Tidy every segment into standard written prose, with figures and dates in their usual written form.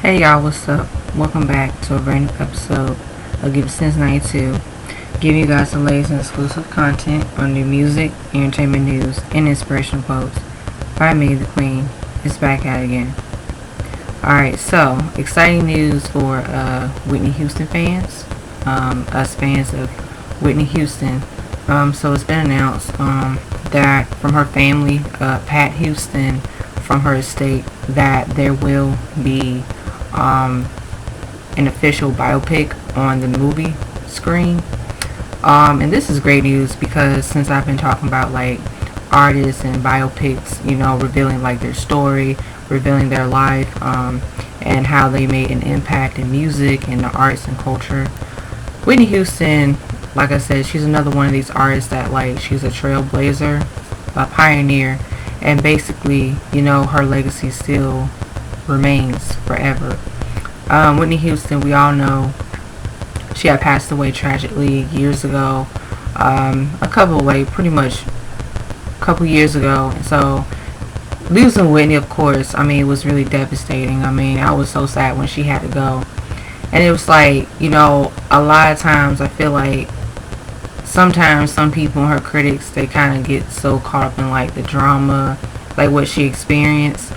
Hey y'all, what's up? Welcome back to a brand new episode of Give It Since 92. Giving you guys the latest and exclusive content on new music, entertainment news, and inspirational quotes by me, the Queen. It's back at it again. Alright, so exciting news for Whitney Houston fans, us fans of Whitney Houston. So it's been announced that from her family, Pat Houston, from her estate, that there will be an official biopic on the movie screen. And this is great news because since I've been talking about like artists and biopics, revealing like their story, revealing their life, and how they made an impact in music and the arts and culture. Whitney Houston, like I said, she's another one of these artists that like she's a trailblazer, a pioneer, and basically, her legacy still remains forever. Whitney Houston, we all know, she had passed away tragically years ago. Pretty much a couple years ago. So losing Whitney, of course, it was really devastating. I was so sad when she had to go. And it was like, a lot of times I feel like sometimes some people and her critics, they kind of get so caught up in like the drama, like what she experienced,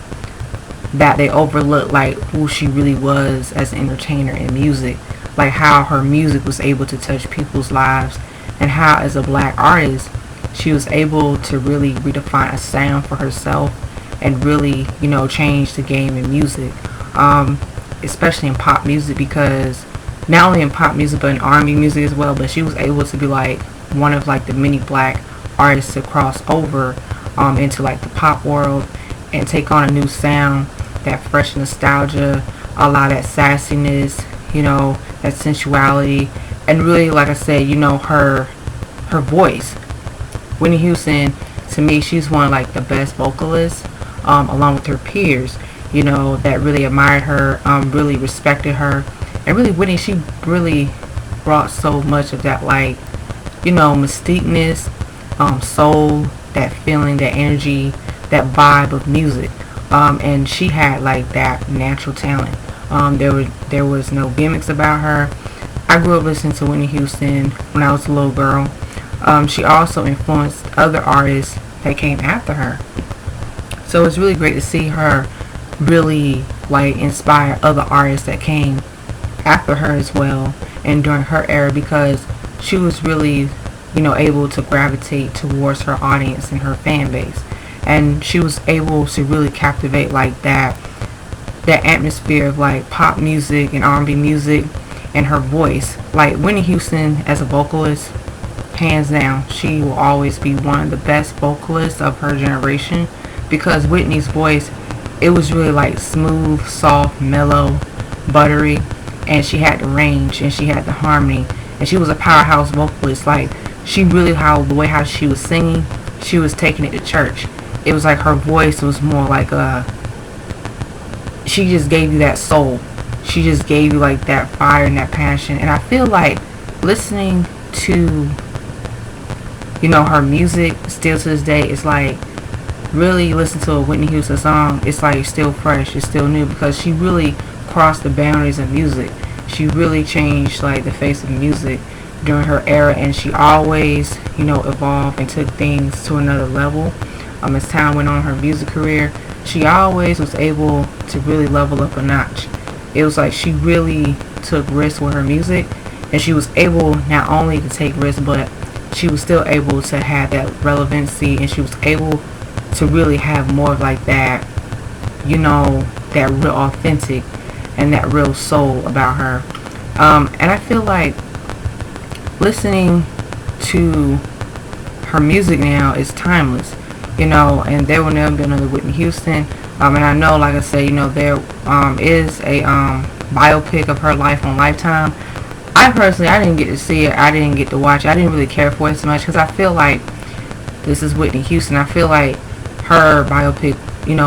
that they overlook like who she really was as an entertainer in music, like how her music was able to touch people's lives, and how as a black artist she was able to really redefine a sound for herself and really change the game in music, especially in pop music, because not only in pop music but in R&B music as well. But she was able to be like one of like the many black artists to cross over into like the pop world and take on a new sound, that fresh nostalgia, a lot of that sassiness, that sensuality, and really, like I said, her voice. Whitney Houston, to me, she's one of like the best vocalists, along with her peers, that really admired her, really respected her, and really Whitney, she really brought so much of that like, mystiqueness, soul, that feeling, that energy, that vibe of music. And she had like that natural talent. There was no gimmicks about her. I grew up listening to Whitney Houston when I was a little girl. She also influenced other artists that came after her. So it's really great to see her really like inspire other artists that came after her as well and during her era, because she was really, able to gravitate towards her audience and her fan base. And she was able to really captivate like that atmosphere of like pop music and R&B music, and her voice. Like Whitney Houston as a vocalist, hands down, she will always be one of the best vocalists of her generation, because Whitney's voice, it was really like smooth, soft, mellow, buttery, and she had the range and she had the harmony, and she was a powerhouse vocalist. Like she really, the way how she was singing, she was taking it to church. It was like her voice was more like she just gave you that soul. She just gave you like that fire and that passion. And I feel like listening to, her music still to this day, it's like really listen to a Whitney Houston song, it's like still fresh, it's still new, because she really crossed the boundaries of music. She really changed like the face of music during her era, and she always, evolved and took things to another level. As time went on in her music career, she always was able to really level up a notch. It was like she really took risks with her music, and she was able not only to take risks, but she was still able to have that relevancy, and she was able to really have more of like that, that real authentic and that real soul about her. And I feel like listening to her music now is timeless. And there will never be another Whitney Houston. And I know, like I said, there is a biopic of her life on Lifetime. I didn't get to see it. I didn't get to watch it. I didn't really care for it so much, because I feel like this is Whitney Houston. I feel like her biopic,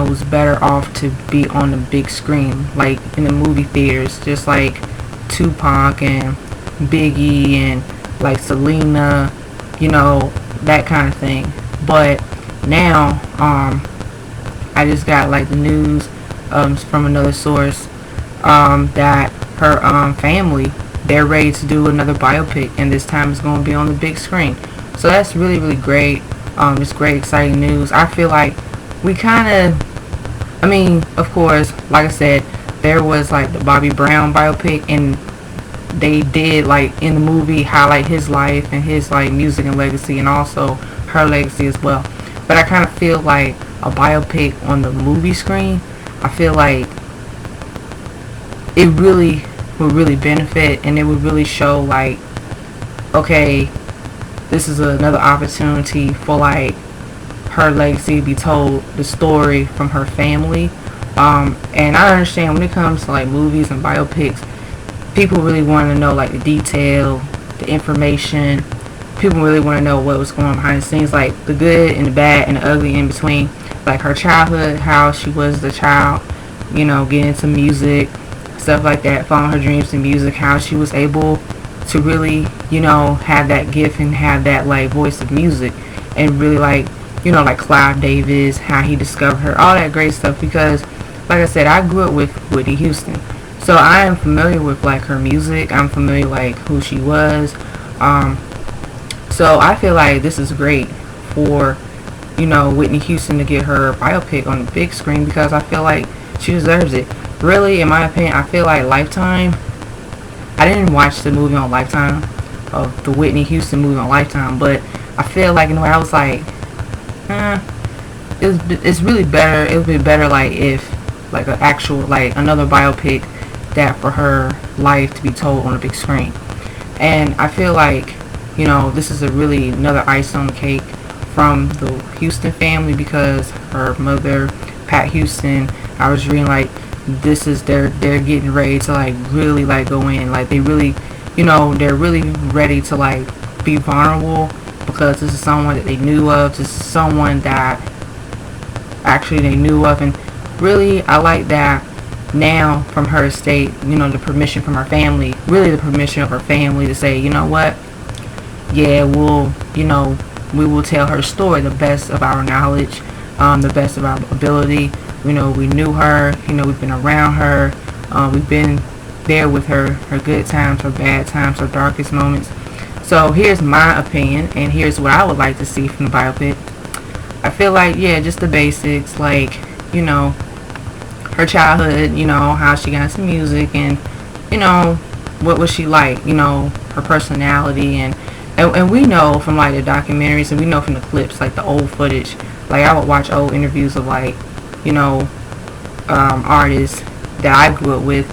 was better off to be on the big screen, like in the movie theaters, just like Tupac and Biggie and like Selena, that kind of thing. But now, I just got like the news from another source that her family, they're ready to do another biopic, and this time it's going to be on the big screen. So that's really really great. It's great, exciting news. I feel like we kind of, I mean, of course, like I said, there was like the Bobby Brown biopic, and they did like in the movie highlight his life and his like music and legacy, and also her legacy as well. But I kind of feel like a biopic on the movie screen, I feel like it really would really benefit, and it would really show like, okay, this is another opportunity for like her legacy to be told, the story from her family. And I understand when it comes to like movies and biopics, people really want to know like the detail, the information. People really want to know what was going on behind the scenes, like the good and the bad and the ugly in between, like her childhood, how she was the child, you know, getting into music, stuff like that, following her dreams in music, how she was able to really, you know, have that gift and have that like voice of music, and really like, you know, like Clive Davis, how he discovered her, all that great stuff. Because like I said, I grew up with Whitney Houston, so I am familiar with like her music. I'm familiar like who she was. So I feel like this is great for, you know, Whitney Houston to get her biopic on the big screen, because I feel like she deserves it. Really, in my opinion, I feel like Lifetime, I didn't watch the movie on Lifetime, of the Whitney Houston movie on Lifetime, but I feel like in a way I was like, it's really better. It would be better like if like an actual like another biopic that for her life to be told on a big screen. And I feel like, you know, this is a really another icing on the cake from the Houston family, because her mother, Pat Houston, I was reading like this is they're getting ready to like really like go in, like they really, you know, they're really ready to like be vulnerable, because this is someone that they knew of, this is someone that actually they knew of. And really I like that now from her estate, you know, the permission from her family, really the permission of her family to say, you know what, yeah, we'll, you know, we will tell her story the best of our knowledge, the best of our ability. You know, we knew her, you know, we've been around her, we've been there with her, her good times, her bad times, her darkest moments. So here's my opinion, and here's what I would like to see from the biopic. I feel like, yeah, just the basics, like, you know, her childhood, you know, how she got into music, and, you know, what was she like, you know, her personality, and we know from like the documentaries, and we know from the clips, like the old footage, like I would watch old interviews of like, you know, artists that I grew up with.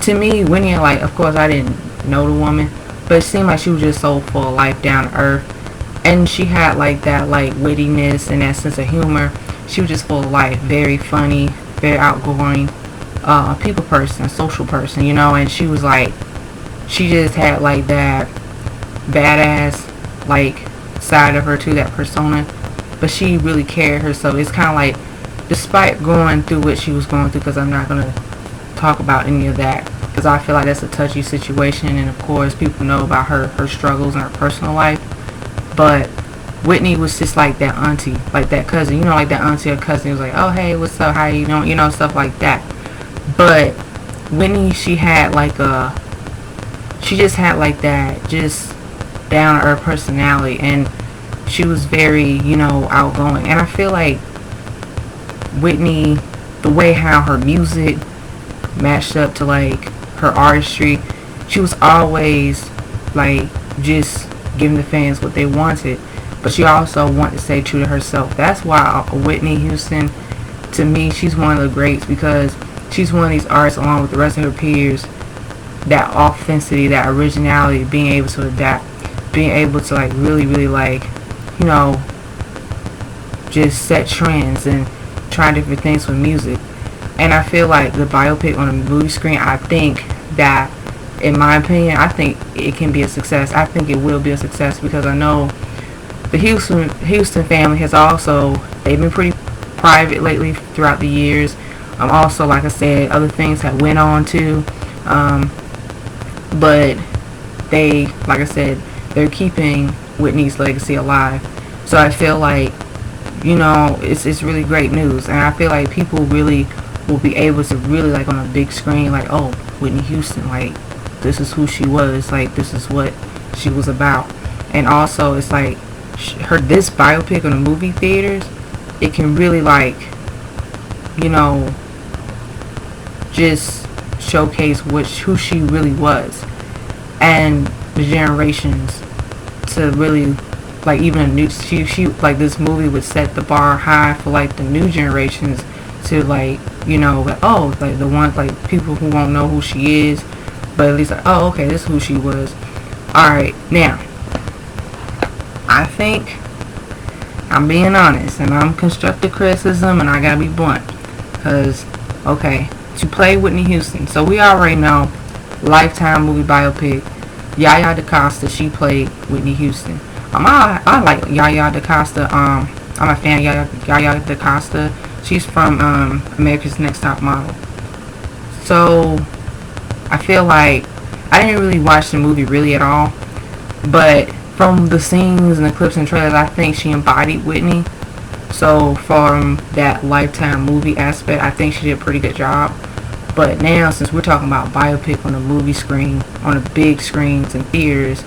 To me, Whitney, like, of course I didn't know the woman, but it seemed like she was just so full of life, down to earth, and she had like that like wittiness and that sense of humor. She was just full of life, very funny, very outgoing, people person, social person, you know. And she was like, she just had like that badass like side of her too, that persona, but she really carried herself. It's kind of like, despite going through what she was going through, because I'm not going to talk about any of that, because I feel like that's a touchy situation, and of course people know about her struggles in her personal life. But Whitney was just like that auntie, like that cousin, you know, like that auntie or cousin was like, oh hey, what's up, how you doing, you know, stuff like that. But Whitney, she had like a, she just had like that just down to earth personality, and she was very, you know, outgoing. And I feel like Whitney, the way how her music matched up to like her artistry, she was always like just giving the fans what they wanted, but she also wanted to stay true to herself. That's why Whitney Houston, to me, she's one of the greats, because she's one of these artists, along with the rest of her peers, that authenticity, that originality, being able to adapt, being able to like really really like, you know, just set trends and try different things with music. And I feel like the biopic on the movie screen, I think that, in my opinion, I think it can be a success. I think it will be a success, because I know the Houston family has also, they've been pretty private lately throughout the years. Also, like I said, other things have went on too, but they, like I said, they're keeping Whitney's legacy alive. So I feel like, you know, it's really great news, and I feel like people really will be able to really like on a big screen, like, oh, Whitney Houston, like this is who she was, like this is what she was about. And also it's like her this biopic on the movie theaters, it can really like, you know, just showcase who she really was, and the generations to really like even a new she like this movie would set the bar high for like the new generations to like, you know, like, oh, like the ones like people who won't know who she is, but at least like, oh, okay, this is who she was. Alright, now I think I'm being honest and I'm constructive criticism and I gotta be blunt, because okay, to play Whitney Houston, so we already know Lifetime movie biopic, Yaya DaCosta, she played Whitney Houston. I like Yaya DaCosta. I'm a fan of Yaya DaCosta. She's from America's Next Top Model. So I feel like I didn't really watch the movie really at all, but from the scenes and the clips and trailers, I think she embodied Whitney. So from that Lifetime movie aspect, I think she did a pretty good job. But now, since we're talking about biopic on the movie screen, on the big screens and theaters,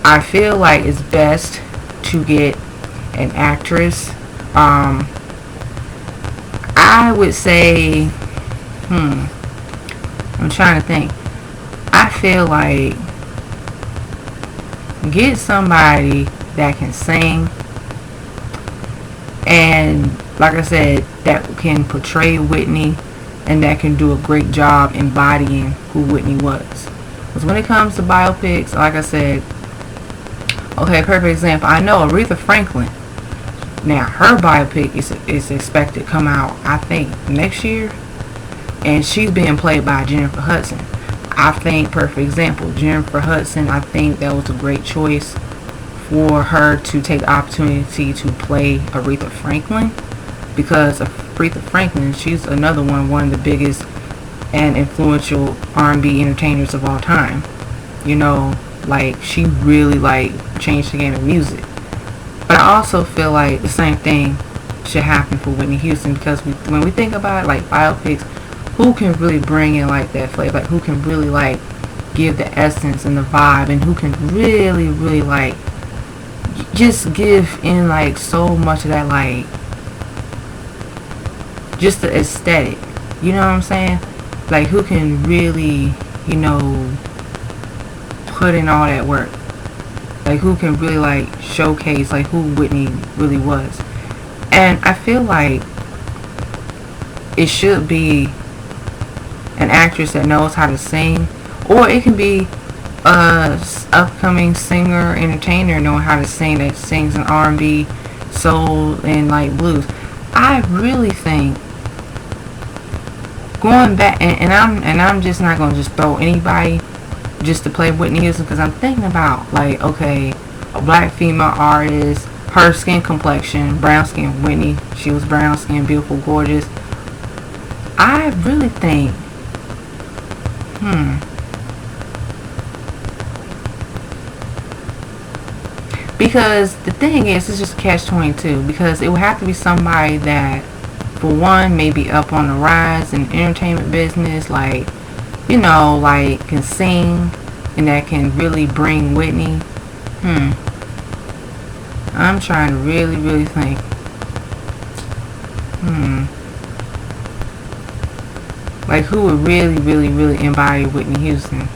I feel like it's best to get an actress. I would say, I'm trying to think. I feel like get somebody that can sing, and like I said, that can portray Whitney, and that can do a great job embodying who Whitney was. Because when it comes to biopics, like I said, okay, perfect example, I know Aretha Franklin. Now, her biopic is expected to come out, I think, next year. And she's being played by Jennifer Hudson. I think, perfect example, Jennifer Hudson, I think that was a great choice for her to take the opportunity to play Aretha Franklin. Because Aretha Franklin, she's another one of the biggest and influential R&B entertainers of all time. You know, like, she really, like, changed the game of music. But I also feel like the same thing should happen for Whitney Houston, because when we think about it, like biopics, who can really bring in like that flavor, like who can really like give the essence and the vibe, and who can really, really like just give in like so much of that, like just the aesthetic, you know what I'm saying? Like who can really, you know, put in all that work, like who can really like showcase like who Whitney really was. And I feel like it should be an actress that knows how to sing, or it can be a upcoming singer entertainer knowing how to sing, that sings in R&B, soul, and like blues. I really think going back, and I'm just not gonna just throw anybody just to play Whitney Houston, because I'm thinking about like, okay, a black female artist, her skin complexion, brown skin, Whitney, she was brown skin, beautiful, gorgeous. I really think because the thing is, it's just catch-22, because it would have to be somebody that, for one, may be up on the rise in the entertainment business, like, you know, like can sing, and that can really bring Whitney. I'm trying to really think. Like who would really embody Whitney Houston?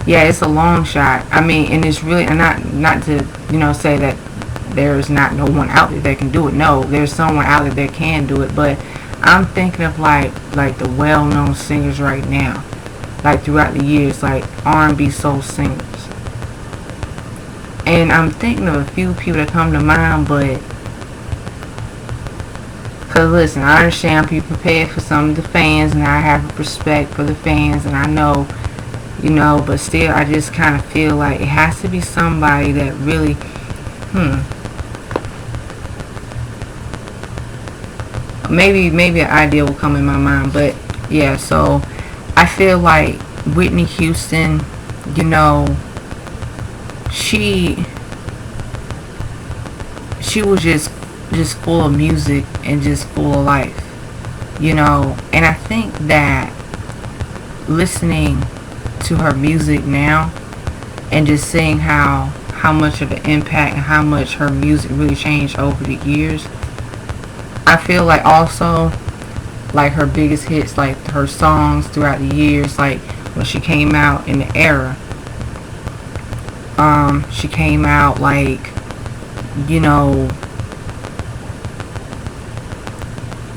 Yeah, it's a long shot. I mean, and it's really, and not to, you know, say that there's not no one out there that can do it. No, there's someone out there that can do it. But I'm thinking of like the well-known singers right now, like throughout the years, like R&B soul singers. And I'm thinking of a few people that come to mind, but because listen, I understand be prepared for some of the fans, and I have respect for the fans, and I know, you know, but still, I just kind of feel like it has to be somebody that really, maybe an idea will come in my mind, but yeah, so I feel like Whitney Houston, you know, she was just just full of music and just full of life, you know. And I think that listening to her music now and just seeing how much of the impact and how much her music really changed over the years, I feel like also like her biggest hits, like her songs throughout the years, like when she came out in the era, she came out like, you know,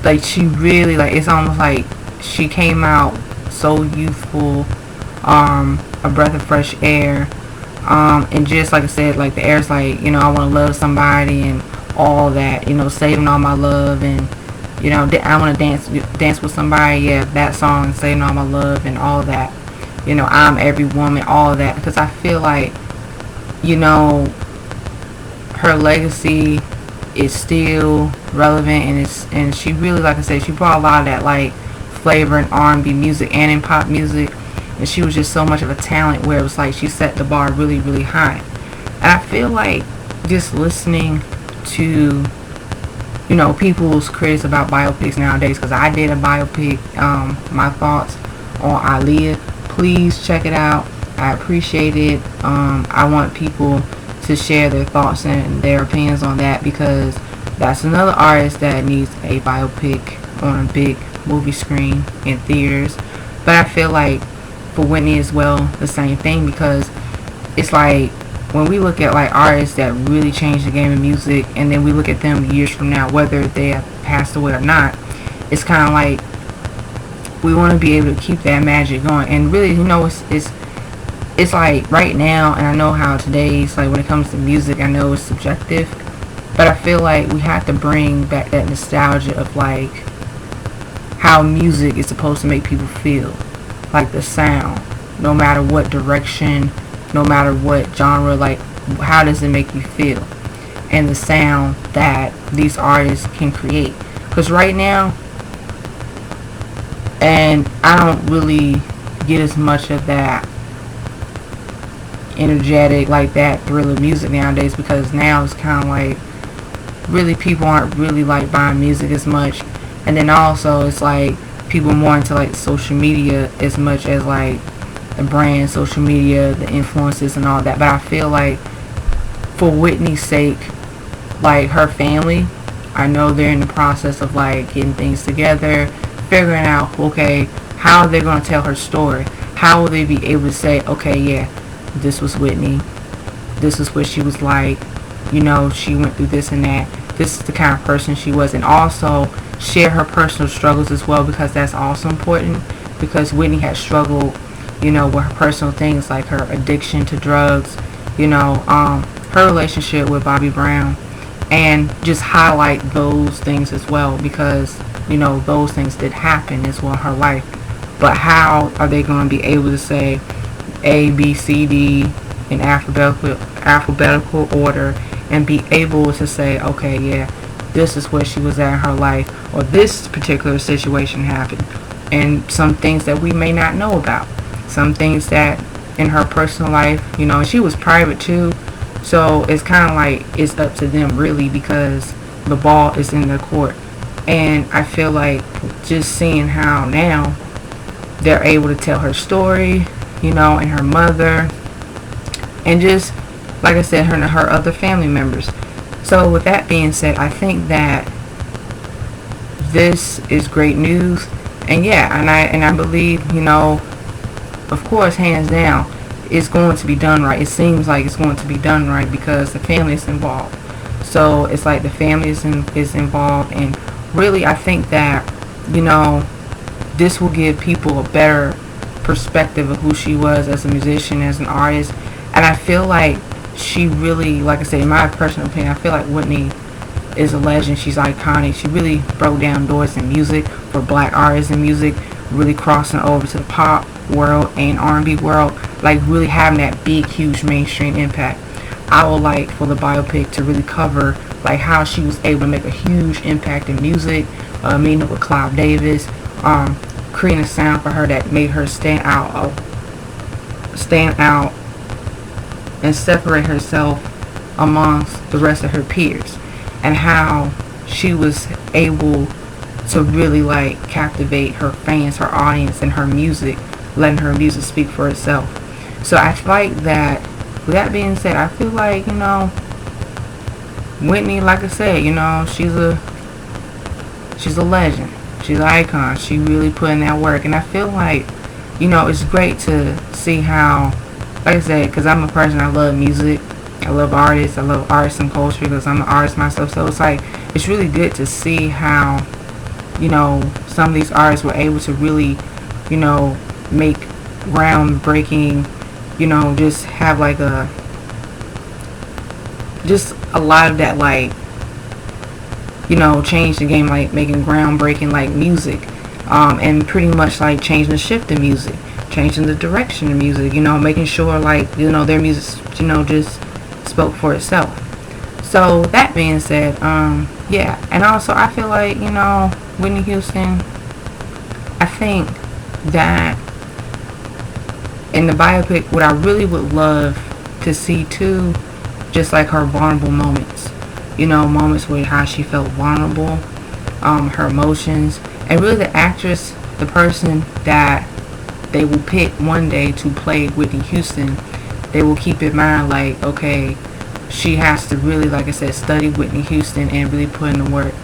like she really, like, it's almost like she came out so youthful, a breath of fresh air, and just like I said, like the air's like, you know, I want to love somebody and all that, you know, saving all my love, and you know, I want to dance with somebody. Yeah, that song, saving all my love and all that, you know, I'm every woman, all of that, because I feel like, you know, her legacy is still relevant, and she really, like I said, she brought a lot of that like flavor in R&B music and in pop music, and she was just so much of a talent where it was like she set the bar really, really high. And I feel like just listening to, you know, people's critics about biopics nowadays, because I did a biopic, my thoughts on Aaliyah. Please check it out. I appreciate it. I want people to share their thoughts and their opinions on that, because that's another artist that needs a biopic on a big movie screen in theaters. But I feel like for Whitney as well, the same thing, because it's like when we look at like artists that really changed the game of music, and then we look at them years from now, whether they have passed away or not, it's kind of like we want to be able to keep that magic going. And really, you know, it's like right now, and I know how today's like when it comes to music, I know it's subjective, but I feel like we have to bring back that nostalgia of like how music is supposed to make people feel, like the sound, no matter what direction, no matter what genre, like how does it make you feel, and the sound that these artists can create. Because right now, and I don't really get as much of that energetic, like that thriller music nowadays, because now it's kind of like really people aren't really like buying music as much. And then also it's like people more into like social media as much as like the brand, social media, the influences and all that. But I feel like for Whitney's sake, like her family, I know they're in the process of like getting things together, figuring out, okay, how they're going to tell her story. How will they be able to say, okay, yeah, this was Whitney, this is what she was like, you know, she went through this and that, this is the kind of person she was. And also share her personal struggles as well, because that's also important, because Whitney has struggled, you know, with her personal things like her addiction to drugs, you know, her relationship with Bobby Brown, and just highlight those things as well, because, you know, those things did happen as well in her life. But how are they going to be able to say A, B, C, D in alphabetical order, and be able to say, okay, yeah, this is where she was at in her life, or this particular situation happened, and some things that we may not know about, some things that in her personal life, you know, and she was private too, so it's kind of like it's up to them really, because the ball is in their court. And I feel like just seeing how now they're able to tell her story, you know, and her mother, and just like I said, her other family members. So with that being said, I think that this is great news. And yeah, and I believe, you know, of course, hands down, it's going to be done right. It seems like it's going to be done right, because the family is involved. So it's like the family is involved, and really I think that, you know, this will give people a better perspective of who she was as a musician, as an artist. And I feel like she really, like I said, in my personal opinion, I feel like Whitney is a legend. She's iconic. She really broke down doors in music for black artists in music, really crossing over to the pop world and R&B world, like really having that big, huge mainstream impact. I would like for the biopic to really cover like how she was able to make a huge impact in music, meeting up with Clive Davis, creating a sound for her that made her stand out and separate herself amongst the rest of her peers, and how she was able to really like captivate her fans, her audience, and her music, letting her music speak for itself. So I feel like that. With that being said, I feel like, Whitney, like I said, she's a legend. She's an icon. She really put in that work, and I feel like, it's great to see how, like I said, because I'm a person, I love music, I love artists, I love arts and culture because I'm an artist myself. So it's like, it's really good to see how, some of these artists were able to really, make groundbreaking, just have like just a lot of that, like, change the game, like making groundbreaking like music, and pretty much like changing the shift in music, changing the direction of music, making sure like, their music, just spoke for itself. So that being said, yeah, and also I feel like, Whitney Houston, I think that in the biopic, what I really would love to see too, just like her vulnerable moments, moments where how she felt vulnerable, her emotions, and really the actress, the person that they will pick one day to play Whitney Houston, they will keep in mind like, okay, she has to really, like I said, study Whitney Houston and really put in the work.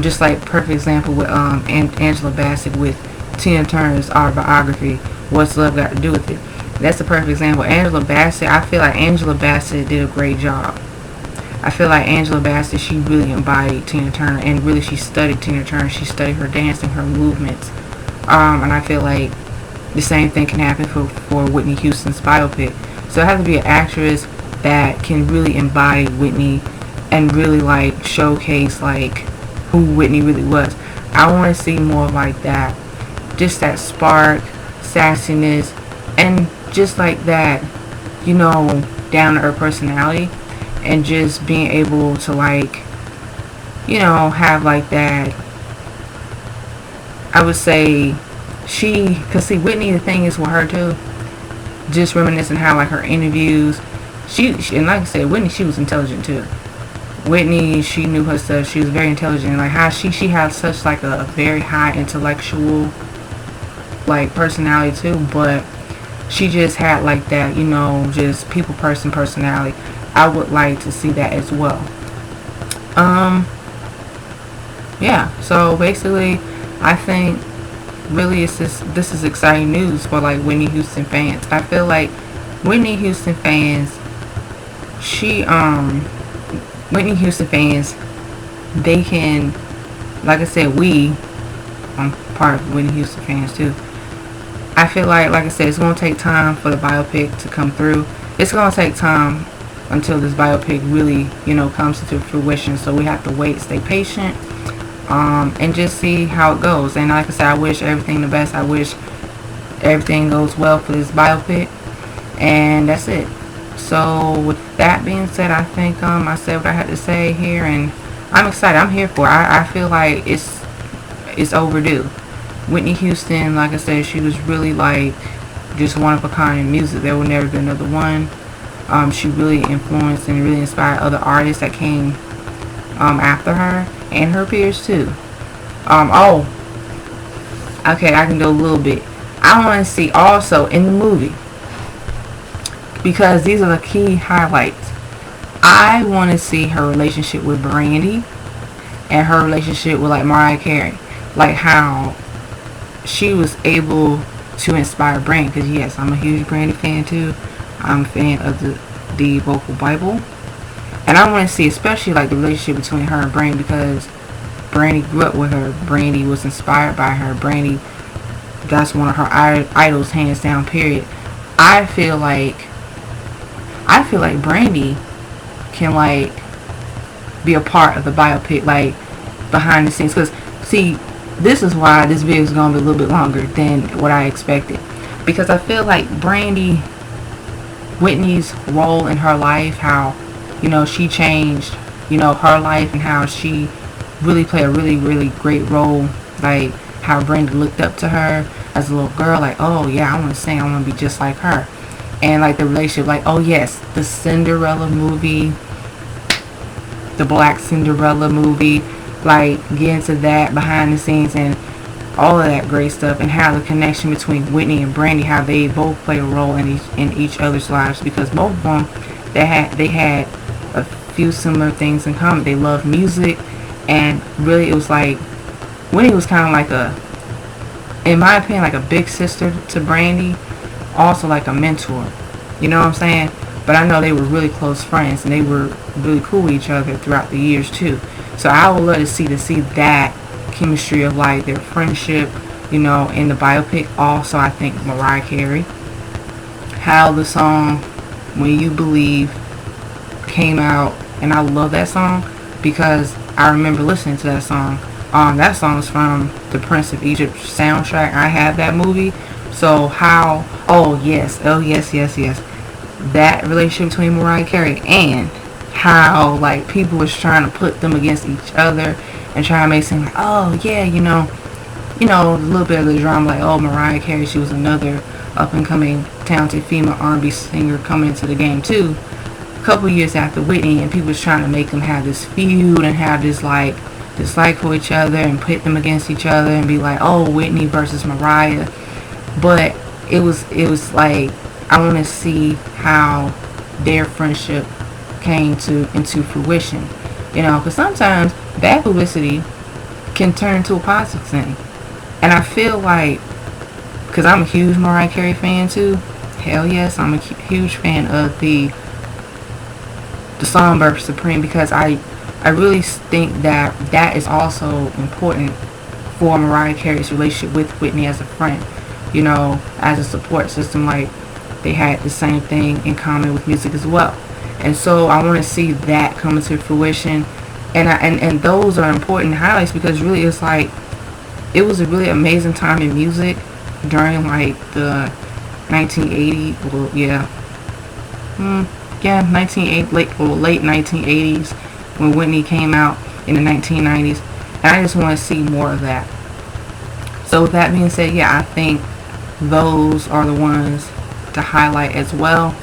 Just like perfect example with Angela Bassett with Tina Turner's autobiography, What's Love Got to Do with It. That's a perfect example. Angela Bassett, I feel like Angela Bassett did a great job. I feel like Angela Bassett, she really embodied Tina Turner, and really she studied Tina Turner. She studied her dancing, her movements. And I feel like the same thing can happen for Whitney Houston's biopic. So it has to be an actress that can really embody Whitney and really like showcase like who Whitney really was. I want to see more like that. Just that spark, sassiness, and just like that, down to earth personality, and just being able to like, have like that. I would say cause see Whitney, the thing is with her too, just reminiscing how like her interviews, she and like I said, Whitney, she was intelligent too. Whitney, she knew her stuff. She was very intelligent. Like how she had such like a very high intellectual like personality too, but she just had like that, just people person personality. I would like to see that as well. Yeah, so basically I think really this is exciting news for like Whitney Houston fans. I feel like Whitney Houston fans, Whitney Houston fans, they can, like I said, I'm part of Whitney Houston fans too. I feel like I said, it's going to take time for the biopic to come through. It's going to take time until this biopic really, comes to fruition. So we have to wait, stay patient, and just see how it goes. And like I said, I wish everything the best. I wish everything goes well for this biopic. And that's it. So with that being said, I think I said what I had to say here, and I'm excited. I'm here for it. I feel like it's overdue. Whitney Houston, like I said, she was really like just one of a kind in music. There will never be another one. She really influenced and really inspired other artists that came after her and her peers too. Oh, okay, I can do a little bit. I want to see also in the movie, because these are the key highlights. I want to see her relationship with Brandy and her relationship with like Mariah Carey, like how she was able to inspire Brandy. Because yes, I'm a huge Brandy fan too. I'm a fan of the vocal Bible, and I want to see especially like the relationship between her and Brandy, because Brandy grew up with her. Brandy was inspired by her. Brandy, that's one of her idols, hands down. Period. I feel like Brandy can like be a part of the biopic, like behind the scenes. Because see, this is why this video is gonna be a little bit longer than what I expected, because I feel like Brandy, Whitney's role in her life, how she changed her life, and how she really played a really, really great role. Like how Brandy looked up to her as a little girl, like, oh yeah, I want to sing, I want to be just like her. And like the relationship, like, oh yes, the Cinderella movie, the Black Cinderella movie, like get into that behind the scenes and all of that great stuff, and how the connection between Whitney and Brandy, how they both play a role in each other's lives, because both of them they had a few similar things in common. They loved music, and really it was like Whitney was kind of like in my opinion, like a big sister to Brandy, also like a mentor. You know what I'm saying? But I know they were really close friends, and they were really cool with each other throughout the years too. So I would love to see that chemistry of like their friendship, in the biopic. Also, I think Mariah Carey, how the song "When You Believe" came out, and I love that song because I remember listening to that song. That song is from the Prince of Egypt soundtrack. I have that movie. So how? Oh yes, yes. That relationship between Mariah Carey and how like people was trying to put them against each other and trying to make it seem like, oh yeah, a little bit of the drama, like, oh, Mariah Carey, she was another up and coming talented female R&B singer coming into the game too. A couple years after Whitney, and people was trying to make them have this feud and have this like dislike for each other and pit them against each other and be like, oh, Whitney versus Mariah. But it was like, I want to see how their friendship came into fruition, because sometimes bad publicity can turn into a positive thing. And I feel like, because I'm a huge Mariah Carey fan too, hell yes, I'm a huge fan of the song Birth Supreme, because I really think that is also important for Mariah Carey's relationship with Whitney as a friend, as a support system. Like, they had the same thing in common with music as well. And so I want to see that come into fruition. And those are important highlights, because really it's like, it was a really amazing time in music during like the 1980s, well, yeah, 1980, late 1980s, when Whitney came out in the 1990s. And I just want to see more of that. So with that being said, yeah, I think those are the ones to highlight as well.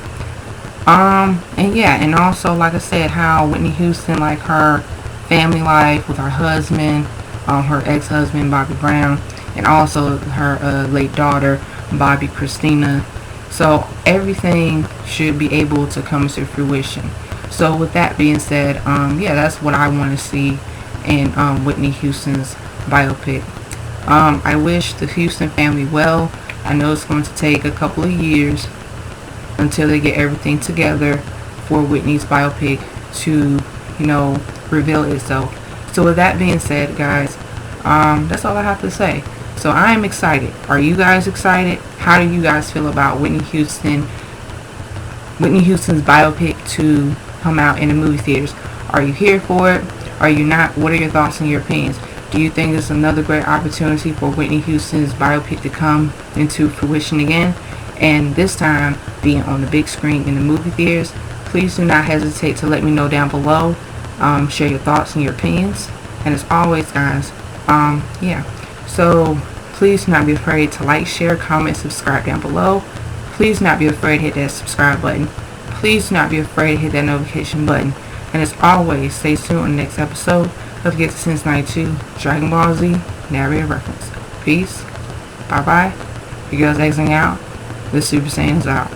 And yeah, and also, like I said, how Whitney Houston, like her family life with her husband, her ex-husband Bobby Brown, and also her late daughter Bobby Christina. So everything should be able to come to fruition. So with that being said, yeah, that's what I want to see in Whitney Houston's biopic. I wish the Houston family well. I know it's going to take a couple of years until they get everything together for Whitney's biopic to, reveal itself. So with that being said, guys, that's all I have to say. So I am excited. Are you guys excited? How do you guys feel about Whitney Houston's biopic to come out in the movie theaters? Are you here for it? Are you not? What are your thoughts and your opinions? Do you think it's another great opportunity for Whitney Houston's biopic to come into fruition again, and this time being on the big screen in the movie theaters? Please do not hesitate to let me know down below. Share your thoughts and your opinions. And as always, guys, yeah. So please do not be afraid to like, share, comment, subscribe down below. Please do not be afraid to hit that subscribe button. Please do not be afraid to hit that notification button. And as always, stay tuned on the next episode of Get to Sense 92 Dragon Ball Z Narrator Reference. Peace. Bye bye. You guys exiting out. The Super Saiyan's out.